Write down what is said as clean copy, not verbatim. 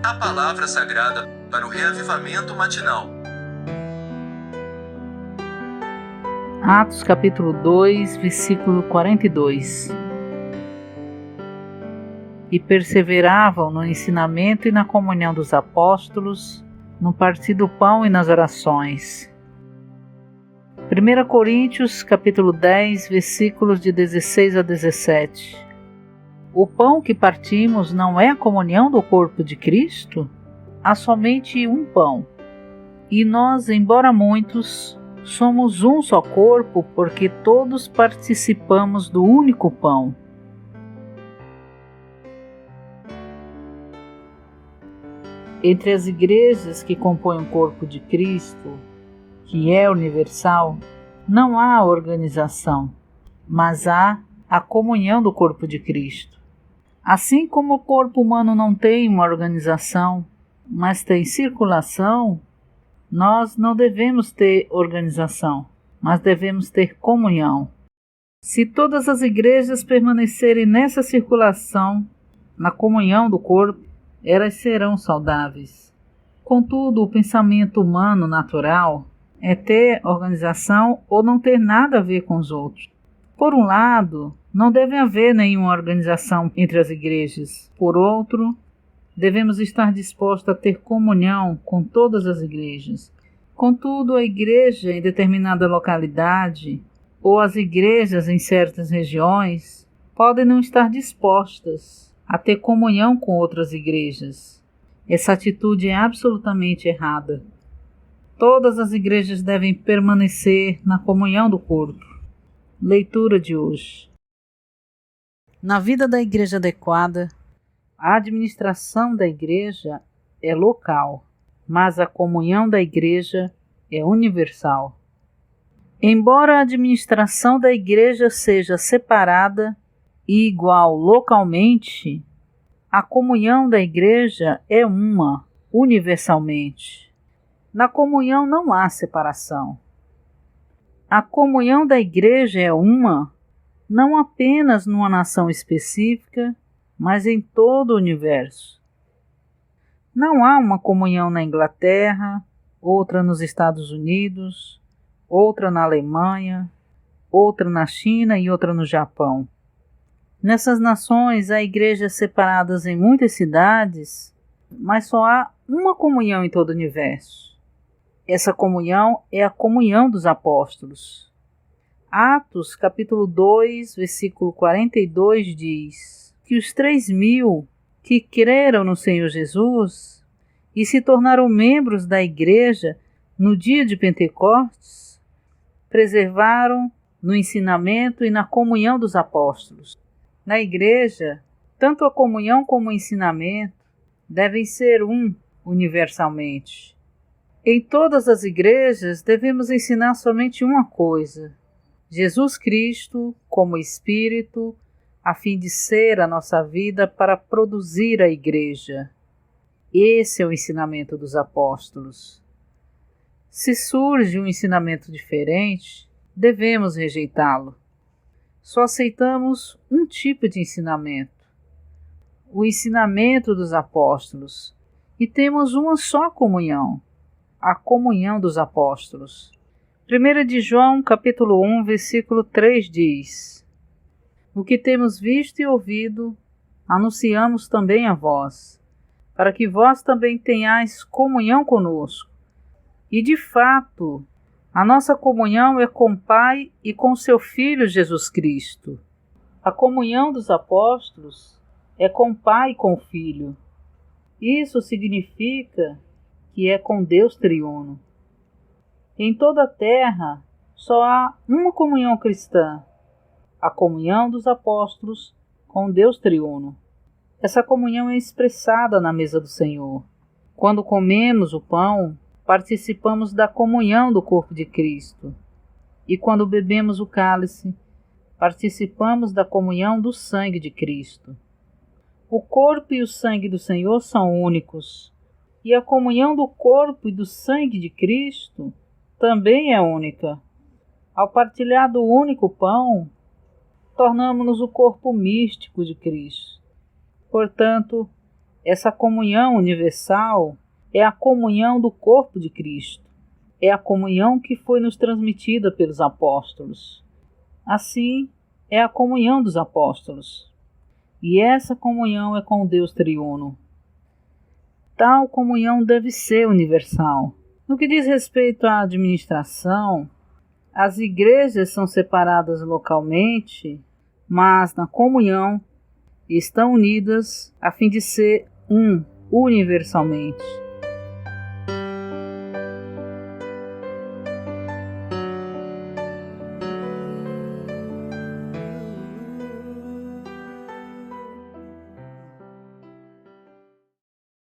A palavra sagrada para o reavivamento matinal. Atos capítulo 2, versículo 42. E perseveravam no ensinamento e na comunhão dos apóstolos, no partir do pão e nas orações. 1 Coríntios capítulo 10, versículos de 16 a 17. O pão que partimos não é a comunhão do corpo de Cristo? Há somente um pão. E nós, embora muitos, somos um só corpo, porque todos participamos do único pão. Entre as igrejas que compõem o corpo de Cristo, que é universal, não há organização, mas há a comunhão do corpo de Cristo. Assim como o corpo humano não tem uma organização, mas tem circulação, nós não devemos ter organização, mas devemos ter comunhão. Se todas as igrejas permanecerem nessa circulação, na comunhão do corpo, elas serão saudáveis. Contudo, o pensamento humano natural é ter organização ou não ter nada a ver com os outros. Por um lado, não deve haver nenhuma organização entre as igrejas. Por outro, devemos estar dispostos a ter comunhão com todas as igrejas. Contudo, a igreja em determinada localidade ou as igrejas em certas regiões podem não estar dispostas a ter comunhão com outras igrejas. Essa atitude é absolutamente errada. Todas as igrejas devem permanecer na comunhão do corpo. Leitura de hoje. Na vida da igreja adequada, a administração da igreja é local, mas a comunhão da igreja é universal. Embora a administração da igreja seja separada e igual localmente, a comunhão da igreja é uma, universalmente. Na comunhão não há separação. A comunhão da igreja é uma, não apenas numa nação específica, mas em todo o universo. Não há uma comunhão na Inglaterra, outra nos Estados Unidos, outra na Alemanha, outra na China e outra no Japão. Nessas nações há igrejas separadas em muitas cidades, mas só há uma comunhão em todo o universo. Essa comunhão é a comunhão dos apóstolos. Atos capítulo 2, versículo 42 diz que os 3.000 que creram no Senhor Jesus e se tornaram membros da igreja no dia de Pentecostes, preservaram no ensinamento e na comunhão dos apóstolos. Na igreja, tanto a comunhão como o ensinamento devem ser um universalmente. Em todas as igrejas devemos ensinar somente uma coisa: Jesus Cristo como Espírito, a fim de ser a nossa vida para produzir a igreja. Esse é o ensinamento dos apóstolos. Se surge um ensinamento diferente, devemos rejeitá-lo. Só aceitamos um tipo de ensinamento, o ensinamento dos apóstolos, e temos uma só comunhão, a comunhão dos apóstolos. 1 de João, capítulo 1, versículo 3 diz: O que temos visto e ouvido, anunciamos também a vós, para que vós também tenhais comunhão conosco. E de fato, a nossa comunhão é com o Pai e com seu Filho Jesus Cristo. A comunhão dos apóstolos é com o Pai e com o Filho. Isso significa que é com Deus triuno. Em toda a terra só há uma comunhão cristã, a comunhão dos apóstolos com Deus triuno. Essa comunhão é expressada na mesa do Senhor. Quando comemos o pão, participamos da comunhão do corpo de Cristo. E quando bebemos o cálice, participamos da comunhão do sangue de Cristo. O corpo e o sangue do Senhor são únicos, e a comunhão do corpo e do sangue de Cristo também é única. Ao partilhar do único pão, tornamo-nos o corpo místico de Cristo. Portanto, Essa comunhão universal é a comunhão do corpo de Cristo. É a comunhão que foi nos transmitida pelos apóstolos. Assim, é a comunhão dos apóstolos. E essa comunhão é com o Deus triuno. Tal comunhão deve ser universal. No que diz respeito à administração, as igrejas são separadas localmente, mas na comunhão estão unidas a fim de ser um universalmente.